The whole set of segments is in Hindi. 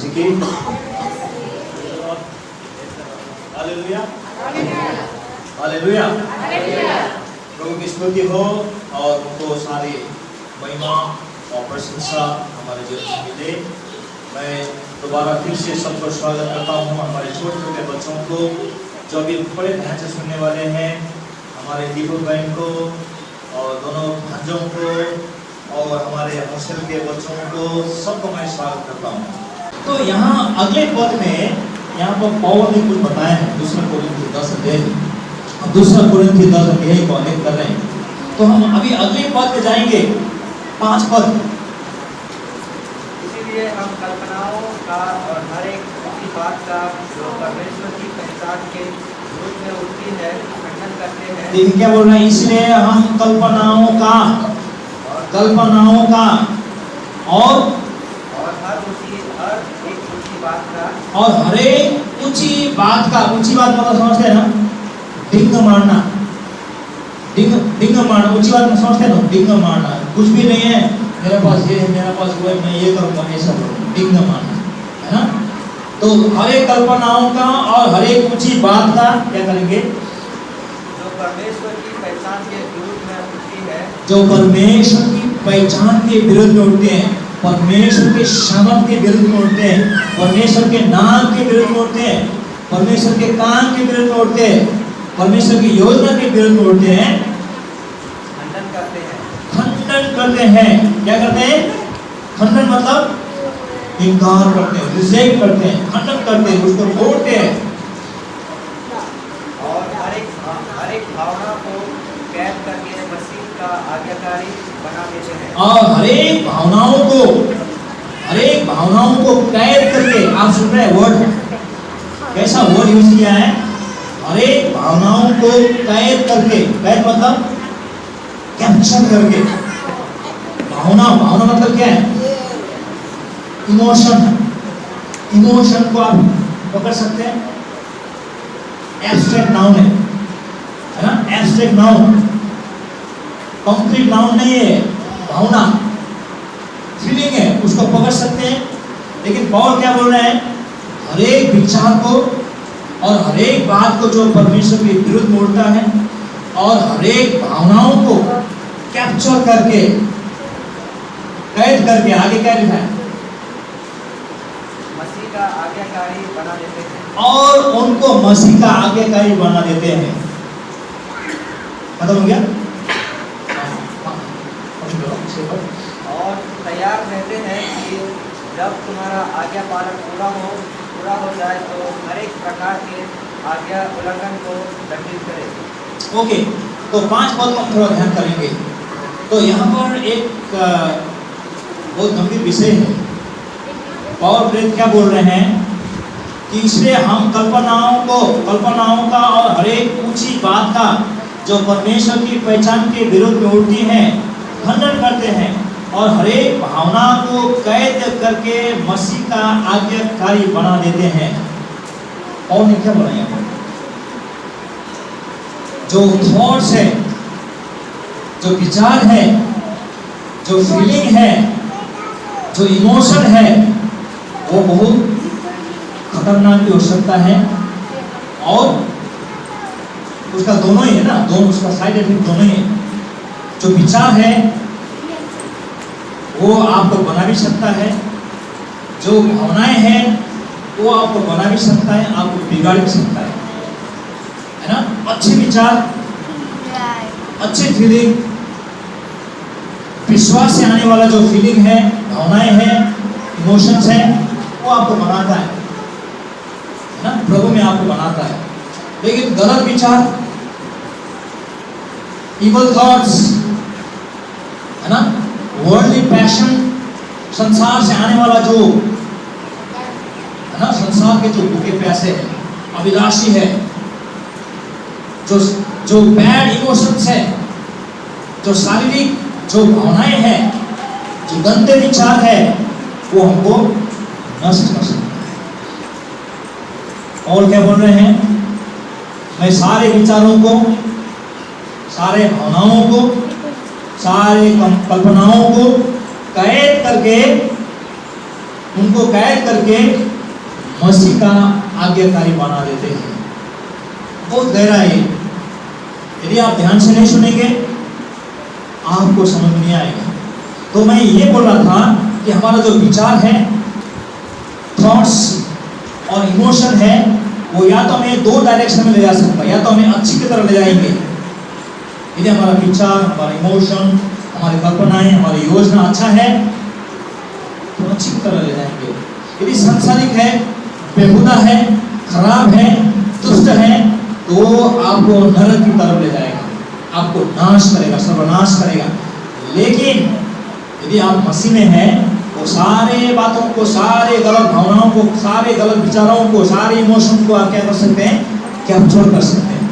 मसीह की हालेलुया हालेलुया। प्रभु की स्तुति हो और उनको सारी महिमा और प्रशंसा हमारे जीवन में मिले। मैं दोबारा फिर से सबको स्वागत करता हूँ, हमारे छोटे छोटे बच्चों को जो अभी बड़े ध्यान से सुनने वाले हैं, हमारे दीपक बहन को और दोनों भांजों को और हमारे हॉस्टल के बच्चों को, सबको मैं स्वागत करता हूँ। तो यहाँ अगले पद में यहाँ पर पौल ने कुछ बताया है, दूसरा कोरिन्थी 10 अध्याय, दूसरा कोरिन्थी 10 अध्याय को उल्लेख कर रहे हैं। तो हम अभी अगले पद में जाएंगे, 5 पद। इसीलिए हम कल्पनाओं का और हर एक उसी बात का जो परमेश्वर की पहचान के विरुद्ध में उठती है खंडन करते हैं। देखिए क्या बोल रहे हैं, इसलिए हम कल्पनाओं का और हर एक ऊंची बात का, और हर एक ऊंची बात का, ऊंची बात मतलब समझते हैं ना, डिंग मारना, डिंग मारना, ऊंची बात में समझते हैं ना, डिंग मारना। कुछ भी नहीं है, मेरे पास ये है, मेरे पास वो है, मैं ये करूँगा, ऐसा करूँगा, डिंग मारना, है ना। तो हर एक कल्पनाओं का और हर एक ऊंची बात का क्या करेंगे, जो परमेश्वर की पहचान के विरुद्ध में उठती है, जो परमेश्वर की पहचान के विरुद्ध में उठते हैं, परमेश्वर के शब्द के विरुद्ध में उठते हैं, परमेश्वर के नाम के विरुद्ध में उठते हैं, परमेश्वर के काम के विरुद्ध में उठते हैं, परमेश्वर की योजना के विरुद्ध में उठते हैं, खंडन करते हैं। खंडन करते हैं। क्या करते हैं? खंडन मतलब इनकार करते हैं, रिजेक्ट करते हैं, खंडन करते हैं, उसको तोड़ते हैं। और हर एक भावना को कैद करके मसीह का आज्ञाकारी बना देते हैं। और हर एक भावनाओं को कैद करके, आप सुन रहे हैं वर्ड, कैसा वर्ड यूज किया है, हर एक भावनाओं को कैद करके, कैद मतलब कैप्चर करके। भावना मतलब क्या है? इमोशन को आप पकड़ सकते हैं, एब्स्ट्रैक्ट नाउन है ना, एब्स्ट्रैक्ट नाउन, कंक्रीट नाउन नहीं है, भावना फीलिंग है, उसको पकड़ सकते हैं। लेकिन पौल क्या बोल रहे हैं, हर एक विचार को और हर एक बात को जो परमेश्वर के विरुद्ध में उठता है, और हर एक भावनाओं को कैप्चर करके, कैद करके, आगे क्या लिखा है, मसीह का आज्ञाकारी बना देते हैं। और उनको मसीह का आज्ञाकारी बना देते हैं। खत्म हो गया। और तैयार रहते हैं कि जब तुम्हारा आज्ञा पालन पूरा हो जाए तो हर एक प्रकार के आज्ञा उल्लंघन को दंडित करे। ओके, तो 5 पद को हम थोड़ा ध्यान करेंगे। तो यहाँ पर एक बहुत गंभीर विषय है। पौल प्रेरित क्या बोल रहे हैं कि इसलिए हम कल्पनाओं का और हर एक ऊंची बात का जो परमेश्वर की पहचान के विरुद्ध में उठती है खंडन करते हैं, और हर एक भावना को कैद करके मसीह का आज्ञाकारी बना देते हैं। और ने क्या बोला यहाँ पर, जो थॉट्स है, जो विचार है, जो फीलिंग है, जो इमोशन है, वो बहुत खतरनाक भी हो सकता है, और उसका दोनों ही है ना, दोनों उसका साइड इफेक्ट दोनों ही है। जो विचार है वो आपको बना भी सकता है, जो भावनाएं हैं वो आपको बना भी सकता है, आपको बिगाड़ भी सकता है ना। अच्छे विचार, अच्छे फीलिंग, विश्वास से आने वाला जो फीलिंग है, भावनाएं हैं, इमोशंस हैं, वो आपको बनाता है ना, प्रभु में आपको बनाता है। लेकिन गलत विचार, इवल थॉट्स, है ना, वर्ल्डली पैशन, संसार से आने वाला जो है ना, संसार के जो भूखे प्यासे है, अभिलाषी है, जो बैड इमोशंस है, जो शारीरिक जो भावनाएं हैं, जो गंदे विचार है, वो हमको नष्ट कर सकता है। और क्या बोल रहे हैं, मैं सारे विचारों को, सारे भावनाओं को, सारे कल्पनाओं को कैद करके उनको कैद करके मसीह का आज्ञाकारी बना देते हैं। बहुत गहरा है। यदि आप ध्यान से नहीं सुनेंगे आपको समझ नहीं आएगा। तो मैं ये बोल रहा था कि हमारा जो विचार है, थॉट्स और इमोशन है, वो या तो हमें दो डायरेक्शन में ले जा सकता है, या तो हमें अच्छी की तरह ले जाएंगे। यदि हमारा विचार, हमारा इमोशन, हमारी कल्पनाएं, हमारी योजना अच्छा है तो अच्छी की तरह ले जाएंगे। यदि सांसारिक है, बेहुदा है, खराब है, दुष्ट है, तो आपको नरक की तरफ ले जाएगा, आपको नाश करेगा, सर्वनाश करेगा। लेकिन यदि आप मसीह में हैं, वो सारे बातों को, सारे गलत भावनाओं को, सारे गलत विचारों को, सारे इमोशन को आप क्या कर सकते हैं, कैप्चर कर सकते हैं।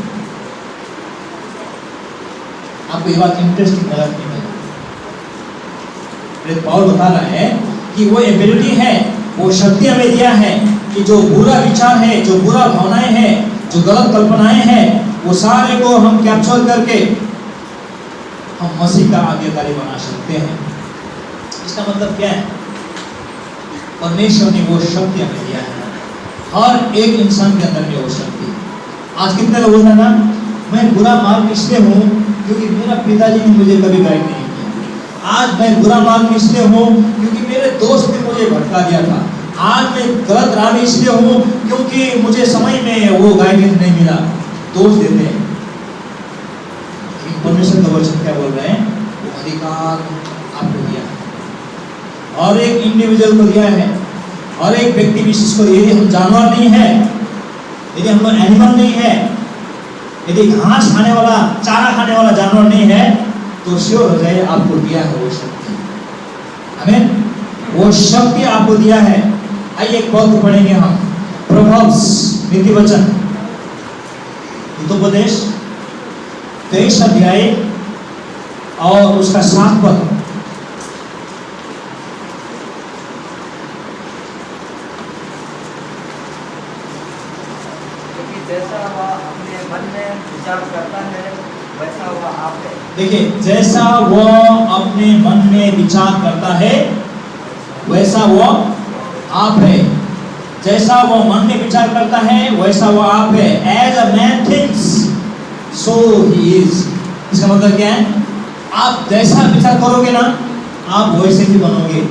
आपको ये बात इंटरेस्टिंग लगा कि पौल बता रहा है कि वो एबिलिटी है, वो शक्ति हमें दिया है कि जो बुरा विचार है, जो बुरा भावनाएं हैं, जो गलत कल्पनाएं हैं, वो सारे को हम कैप्चर करके हम मसीह का आज्ञाकारी बना सकते हैं। इसका मतलब क्या है? परमेश्वर ने वो शक्ति हमें दिया है, हर एक इंसान के अंदर में वो शक्ति। आज कितने लोगों ने ना, मैं बुरा मार्ग इसलिए हूँ क्योंकि मेरा पिताजी ने मुझे कभी गाइड नहीं किया। आज मैं बुरा मार्ग इसलिए हूँ क्योंकि मेरे दोस्त ने मुझे भटका दिया था। आज मैं गलत राह में इसलिए हूँ क्योंकि मुझे समय में वो गाइडेंस नहीं मिला। दोष देते हैं। परमेश्वर का वचन क्या बोल रहे हैं? वो अधिकार आपको दिया है और एक इंडिविजुअल को दिया है और एक व्यक्ति विशेष को। यदि हम जानवर नहीं है, यदि हम लोग एनिमल नहीं है, यदि घास खाने वाला, चारा खाने वाला जानवर नहीं है, तो श्योर हो जाए आपको दिया है वो शक्ति। आमीन। वो शक्ति आपको दिया है। आइए एक पद पढ़ेंगे हम, प्रोवर्ब्स, नीति वचन, हितोपदेश 23 अध्याय और उसका 7 पद। जैसा वह अपने मन में विचार करता है वैसा वह आप है। देखिए, जैसा वह अपने मन में विचार करता है वैसा वह आप है। जैसा वह मन में विचार करता है वैसा वह आप है। As a man thinks, so he is। इसका मतलब क्या है? आप जैसा विचार करोगे ना, आप वैसे ही बनोगे।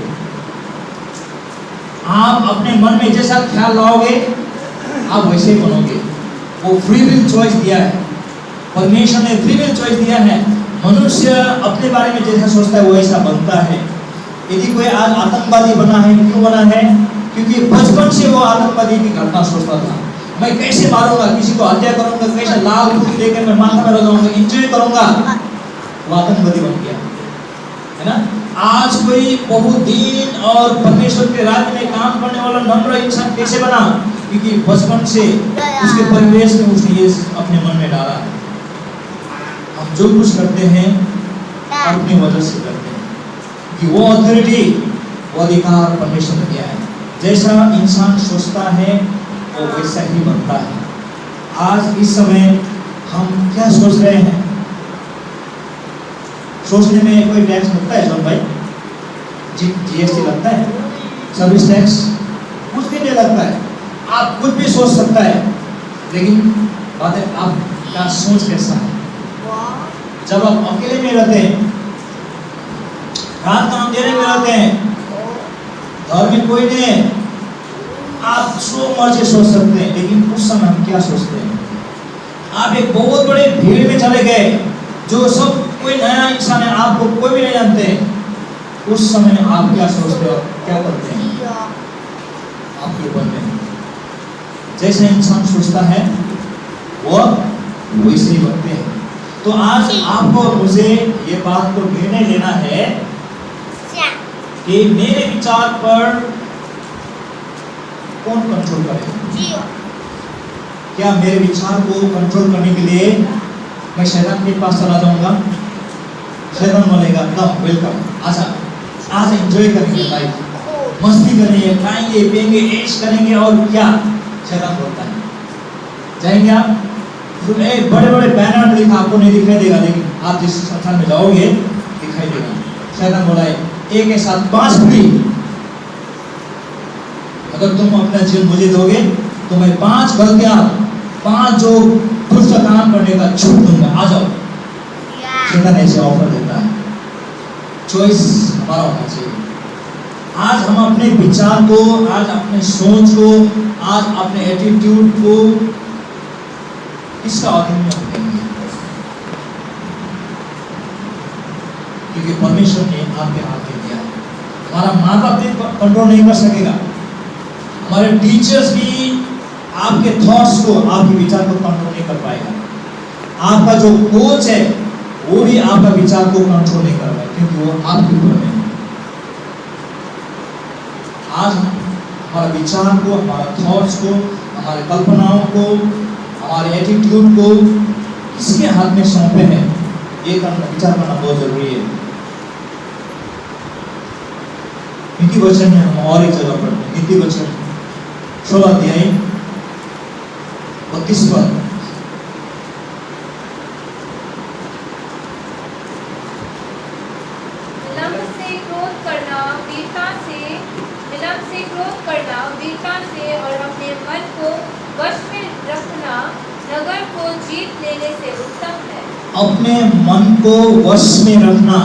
आप अपने मन में जैसा ख्याल लाओगे, आप वैसे ही बनोगे। वो फ्री विल चॉइस दिया है, परमेश्वर ने फ्री विल चॉइस दिया है। मनुष्य अपने बारे में जैसा सोचता है वैसा बनता है। यदि कोई आज आतंकवादी बना है, क्यों बना है? क्योंकि बचपन से वो आतंकवादी की घटना सोचता था। मैं कैसे मारूंगा, किसी को हत्या करूंगा, कैसे लाल फूल लेकर मैं माथा में लगाऊंगा, एंजॉय करूंगा। वो आतंकवादी बन गया, है ना। आज कोई बहुत दीन और परमेश्वर के राज्य में काम करने वाला नम्र इंसान कैसे बना? क्योंकि बचपन से उसके परिवेश में उसने ये अपने मन में डाला। हम जो कुछ करते हैं अपनी वजह से करते हैं, कि वो अथॉरिटी, वो अधिकार परमेश्वर ने दिया है। जैसा इंसान सोचता है वो वैसा ही बनता है। आज इस समय हम क्या सोच रहे हैं? सोचने में कोई टैक्स लगता है जोन भाई? जीएसटी लगता है, सर्विस टैक्स, कुछ भी नहीं लगता है। आप कुछ भी सोच सकता है, लेकिन बात है आपका सोच कैसा है। जब आप अकेले में रहते हैं, रात का अंधेरे में रहते हैं, घर में कोई नहीं है, आप सो मर्जी सोच सकते हैं। लेकिन उस समय हम क्या सोचते हैं? आप एक बहुत बड़े भीड़ में चले गए, जो सब कोई नया इंसान है, आपको कोई भी नहीं जानते। उस समय आप क्या सोचते हो, क्या करते हैं? आपके ऊपर में जैसे इंसान सोचता है वो वैसे ही बनते हैं। तो आज आपको और मुझे ये बात को निर्णय लेना है कि मेरे विचार पर कौन कंट्रोल करेगा? क्या मेरे विचार को कंट्रोल करने के लिए मैं शैतान के पास चला जाऊंगा? शैतान बोलेगा कम, वेलकम, आजा, आज एंजॉय करेंगे लाइफ, मस्ती करेंगे, खाएंगे, पिएंगे, ऐश करेंगे। और क्या शैतान बोलता है? जाएंगे आप? बड़े बड़े बैनर लिखा, आपको नहीं दिखाई देगा, लेकिन आप जिस स्थान में जाओगे दिखाई देगा। शैतान बोला है एक के साथ 5 फ्री, अगर तुम अपना जीवन मुझे दोगे तो मैं 5 गलतियां, 5 जो दुष्ट काम करने का छूट दूंगा, आ जाओ। शैतान ऐसे ऑफर देता है। चॉइस हमारा होना चाहिए। आज हम अपने विचार को, आज अपने सोच को, आज अपने एटीट्यूड को किसका अधीन में रखेंगे? क्योंकि परमेश्वर ने आपके हाथ में दिया। हमारा माँ बाप भी कंट्रोल नहीं कर सकेगा, हमारे टीचर्स भी आपके थॉट्स को, आपके विचार को कंट्रोल नहीं कर पाएगा। आपका जो कोच है वो भी आपका विचार को कंट्रोल नहीं कर पाएगा, क्योंकि वो आपके ऊपर है। आज हमारा विचार को, हमारा थॉट्स को, हमारे कल्पनाओं को, हमारे एटीट्यूड को किसके हाथ में सौंपे हैं, ये करना, विचार करना बहुत जरूरी है। नीति वचन में हम और एक जगह पढ़ते हैं, नीति वचन 16 अध्याय 32 पद। विलंब से क्रोध करना वीरता से और अपने मन को वश में रखना नगर को जीत लेने से उत्तम है। अपने मन को वश में रखना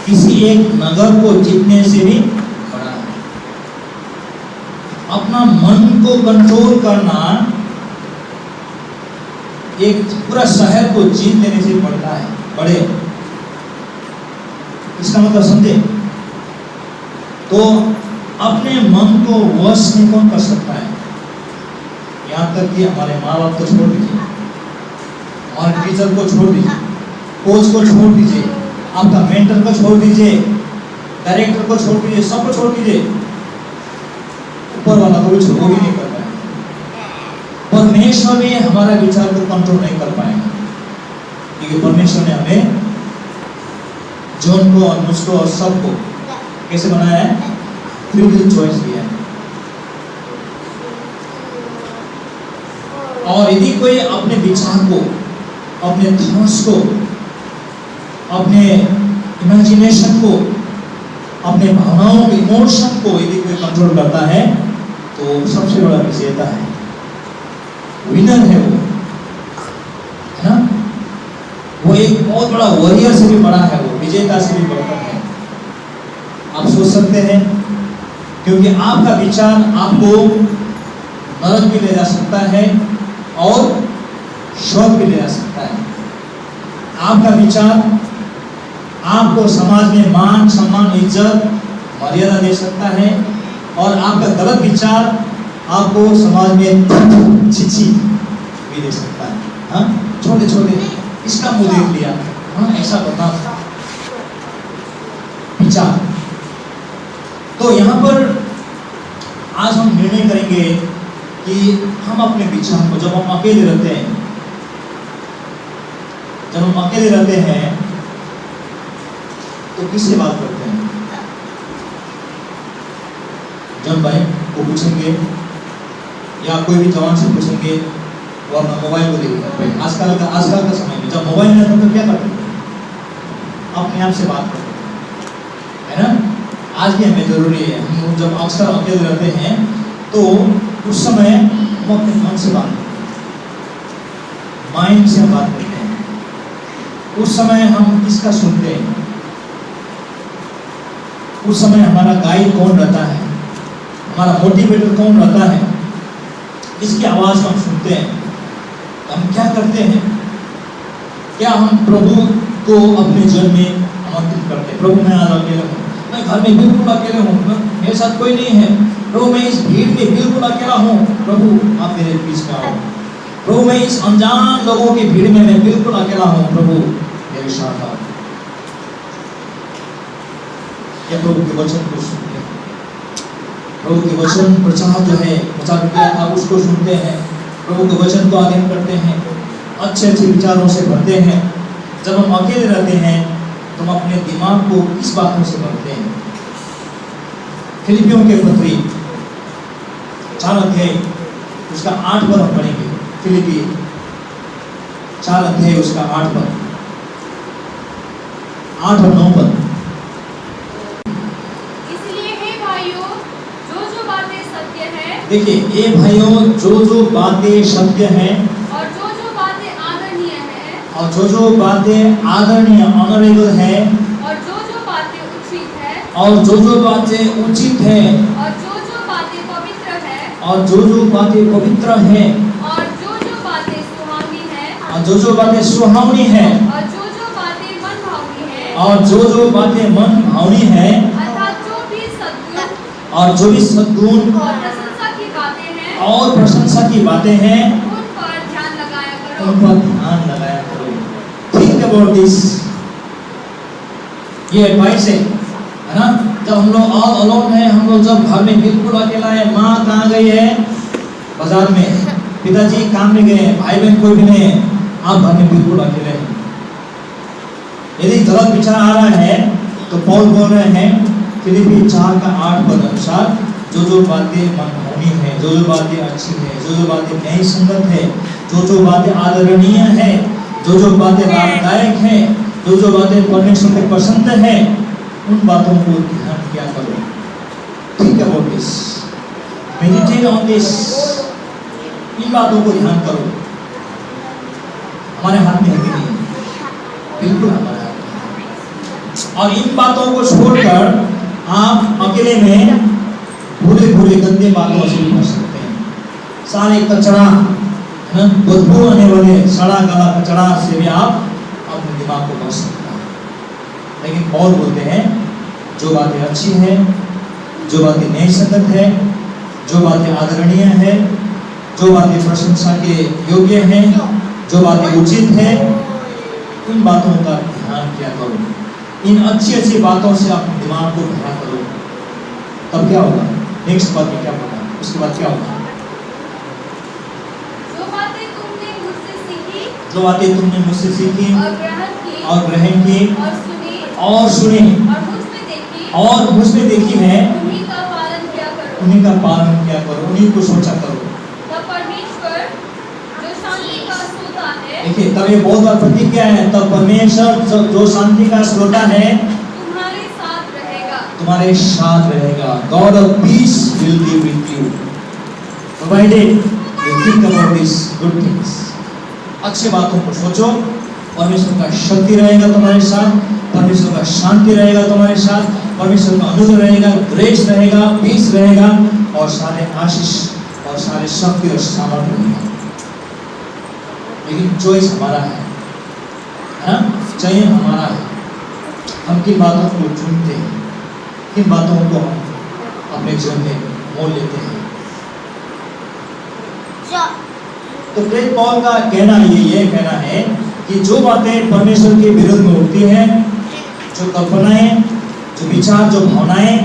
किसी एक नगर को जीतने से भी बड़ा है। अपना मन को कंट्रोल करना एक पूरा शहर को जीत लेने से बढ़ता है, बड़े। इसका मतलब समझे? तो अपने मन को वश में कौन कर सकता है? यहाँ तक कि हमारे माँ बाप को छोड़ दीजिए, हमारे टीचर को छोड़ दीजिए, कोच को छोड़ दीजिए, आपका मेंटर को छोड़ दीजिए, डायरेक्टर को छोड़ दीजिए, सबको छोड़ दीजिए, ऊपर वाला को भी वो भी नहीं कर पाएगा। परमेश्वर भी हमारा विचार को कंट्रोल नहीं कर पाएगा, क्योंकि परमेश्वर ने हमें, जॉन को और मुझको और सबको कैसे बनाया है? फ्री विल चॉइस दिया है। और यदि कोई अपने विचार को, अपने थॉट्स को, अपने इमेजिनेशन को, अपने भावनाओं को, इमोशन को यदि कोई कंट्रोल करता है तो सबसे बड़ा विजेता है, विनर है वो, है ना? वो एक बहुत बड़ा वॉरियर से भी बड़ा है, वो विजेता से भी बढ़कर है। आप सोच सकते हैं, क्योंकि आपका विचार आपको नरक भी ले जा सकता है और स्वर्ग भी ले जा सकता है। आपका विचार आपको समाज में मान, सम्मान, इज्जत, मर्यादा दे सकता है, और आपका गलत विचार आपको समाज में छिछी भी दे सकता है। हाँ, छोटे छोटे इसका मुंह देख लिया, हाँ ऐसा बता विचार। तो यहाँ पर आज हम निर्णय करेंगे कि हम अपने विचार को, जब हम अकेले रहते हैं, तो किससे बात करते हैं? जब भाई को पूछेंगे या कोई भी जवान से पूछेंगे, वो अपना मोबाइल को देखते हैं। आजकल का समय में जब मोबाइल नहीं था तो क्या करते हैं? अपने आप से बात करते हैं, है ना? आज भी हमें जरूरी है, हम जब अक्सर अकेले रहते हैं तो उस समय हम अपने मन से बात करते हैं, माइंड से हम बात करते हैं। उस समय हम किसका सुनते हैं? उस समय हमारा गाइड कौन रहता है, हमारा मोटिवेटर कौन रहता है, इसकी आवाज़ को हम सुनते हैं। तो हम क्या करते हैं? क्या हम प्रभु को अपने जीवन में आमंत्रित करते हैं? प्रभु मैं आज अकेला हूँ, मैं घर में बिल्कुल अकेले हूँ, मेरे साथ कोई नहीं है। प्रभु मैं इस भीड़ में बिल्कुल अकेला हूँ, प्रभु आप मेरे बीच में आओ। प्रभु मैं इस अनजान लोगों की भीड़ में मैं बिल्कुल अकेला हूँ, प्रभु मेरे साथ आओ। क्या प्रभु के वचन को सुनते हैं? प्रभु के वचन प्रचार जो है, प्रचार किया था उसको सुनते हैं, प्रभु के वचन को अध्ययन करते हैं, अच्छे अच्छे विचारों से भरते हैं। जब हम अकेले रहते हैं तो हम अपने दिमाग को किस बातों से भरते हैं? फिलिपियों के पत्री 4 अध्याय उसका 8 पद हम पढ़ेंगे। फिलिपी 4 अध्याय उसका 8 पद, 8 और 9 पद। इसलिए हे भाइयों, जो जो बातें देखिए ये भाइयों, जो बातें सत्य हैं और जो बातें आदरणीय हैं और जो बातें आदरणीय ऑनरेबल है और जो बातें उचित है और जो बातें उचित है और जो बातें पवित्र है और जो बातें पवित्र है और जो बातें सुहावनी है और जो बातें सुहावनी है और जो बातें मन भावनी है और जो बातें मन भावनी है अर्थात जो भी सद्गुण और जो भी सद्गुण और प्रशंसा की बातें हैं और प्रशंसा की बातें हैं उन पर ध्यान लगाया करो। उन पर ध्यान लगाया करो। Think about this. ये एडवाइस है ना? जब हम लोग ऑल अलोन है, हम लोग जब घर में बिल्कुल अकेला है, माँ कहाँ गई है बाजार में, पिताजी काम में गए, भाई बहन कोई भी नहीं है, आप घर में बिल्कुल अकेले हैं। यदि गलत विचार आ रहा है तो पौल बोल रहे हैं फिलिपी 4:8 अनुसार जो बातें मनभावनी है, जो बातें अच्छी है, जो बातें न्याय संगत है, जो बातें आदरणीय है, जो बातें लाभदायक है, जो बातें परमेश्वर को पसंद है, उन बातों को ध्यान किया करो। Think about this, meditate on this. इन बातों को ध्यान करो। हमारे हाथ में है कि नहीं? बिल्कुल हमारे हाथ में। और इन बातों को छोड़कर आप अकेले में भूले गंदे बातों से भी बच सकते हैं। सारे कचरा, बदबू आने वाले सड़ा गला कचरा से भी आप अपने दिमाग को बच सकते हैं। लेकिन पौल बोलते हैं जो बातें अच्छी है, जो बातें न्याय संगत है, जो बातें आदरणीय है, जो बातें प्रशंसा के योग्य हैं, जो बातें उचित है, इन बातों का ध्यान किया करो। इन अच्छी बातों से अपने दिमाग को भरा करो। तब क्या होगा? नेक्स्ट बात में क्या होगा? उसके बाद क्या होगा? जो बातें तुमने मुझसे सीखी जो बातें तुमने मुझसे सीखी और ग्रहण की और सुनी और मुझ में देखी है, उन्हीं का पालन किया करो। उन्हीं का पालन किया करो, उन्हीं को सोचा करो। तब परमेश्वर जो शांति का स्रोता है, देखिए तब ये बहुत बार प्रतिज्ञा है, तब परमेश्वर जो शांति का स्रोता है तुम्हारे साथ रहेगा। God of peace will be with you, provided you think about these good things. अच्छी बातों को सोचो। परमेश्वर का शक्ति रहेगा तुम्हारे साथ, परमेश्वर का शांति रहेगा तुम्हारे साथ, परमेश्वर का अनुग्रह रहेगा, ग्रेस रहेगा, पीस रहेगा और सारे आशीष और सारे शक्ति और सामर्थ्य रहेगा। लेकिन चॉइस हमारा है ना? चयन हमारा है। हम किन बातों को चुनते हैं, किन बातों को हम अपने जीवन में मोल लेते हैं। तो प्रेरित पौल का कहना ये कहना है कि जो बातें परमेश्वर के विरुद्ध में उठती हैं, जो कल्पनाएं, जो विचार, जो भावनाएं,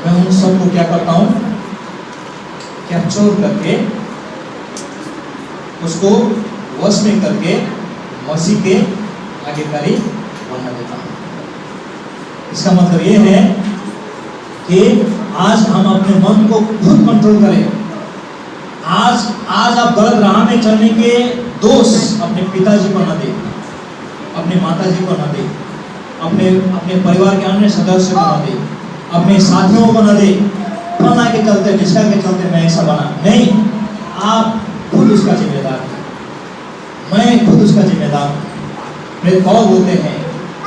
मैं उन सबको क्या करता हूँ? कैप्चर करके उसको वश में करके मसीह के आज्ञाकारी बना देता हूँ। इसका मतलब ये है कि आज हम अपने मन को खुद कंट्रोल करें। आज आप गलत राह में चलने के दोष अपने पिताजी को न दें, अपने माताजी को न दें, अपने परिवार के अन्य सदस्य को न दें, अपने साथियों को न दें। फलाना के चलते, जिसका के चलते मैं ऐसा बना, नहीं, आप खुद उसका जिम्मेदार हैं। मैं खुद उसका जिम्मेदार हूँ। प्रेरित पौल बोलते हैं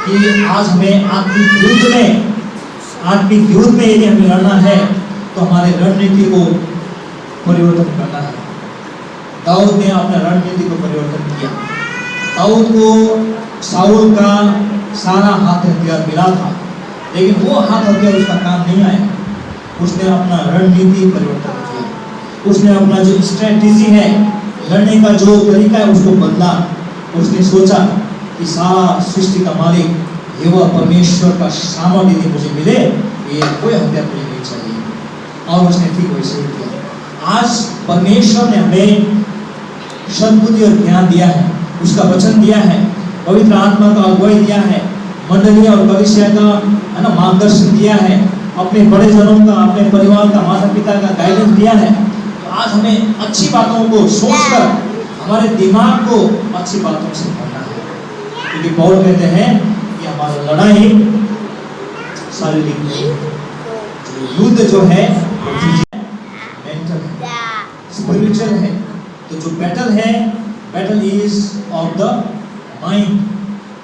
कि आज हमें आत्मिक युद्ध में यदि हमें लड़ना है तो हमारे रणनीति को परिवर्तन करना है। दाऊद ने अपना रणनीति को परिवर्तन किया। दाऊद को शाऊल का सारा हाथ हथियार मिला था, लेकिन वो हाथ हथियार उसका काम नहीं आया। उसने अपना रणनीति परिवर्तन किया। उसने अपना जो स्ट्रेटेजी है, लड़ने का जो तरीका है, उसको बदला। उसने सोचा कि सारा सृष्टि का मालिक यहोवा परमेश्वर का सामर्थ्य यदि मुझे मिले, ये कोई हत्या मुझे नहीं चाहिए। और उसने ठीक वैसे ही किया। आज परमेश्वर ने हमें सद्बुद्धि और ज्ञान दिया है, उसका वचन दिया है, पवित्र आत्मा का अगुवाई दिया है, मंडली और कलीसिया का मार्गदर्शन दिया है, अपने बड़े जनों का, अपने परिवार का, माता पिता का गाइडेंस दिया है। तो आज हमें अच्छी बातों को सोचकर हमारे दिमाग को अच्छी बातों से भरना है। क्योंकि पौल कहते हैं कि हमारा लड़ाई शारीरिक नहीं, युद्ध जो है स्पिरिचुअल है। तो जो बैटल है, battle is of the mind,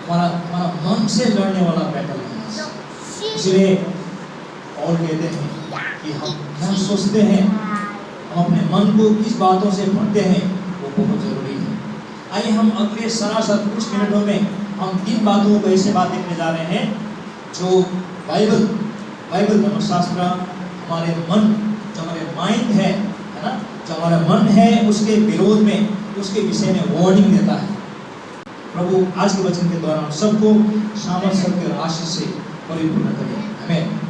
हमारा मन से लड़ने वाला बैटल है। इसलिए और कहते हैं कि हम क्या सोचते हैं, हम अपने मन को किस बातों से भरते हैं, वो बहुत जरूरी है। आइए हम अगले सरासर कुछ मिनटों में हम 3 बातों को ऐसे बात देखने जा रहे हैं जो बाइबल धर्मशास्त्र हमारे मन, जो हमारे माइंड है ना, जो हमारा मन है उसके विरोध में, उसके विषय में वार्निंग देता है। प्रभु आज के वचन के द्वारा हम सबको सामर्थ, शक्ति और आशीष से परिपूर्ण करें। आमीन।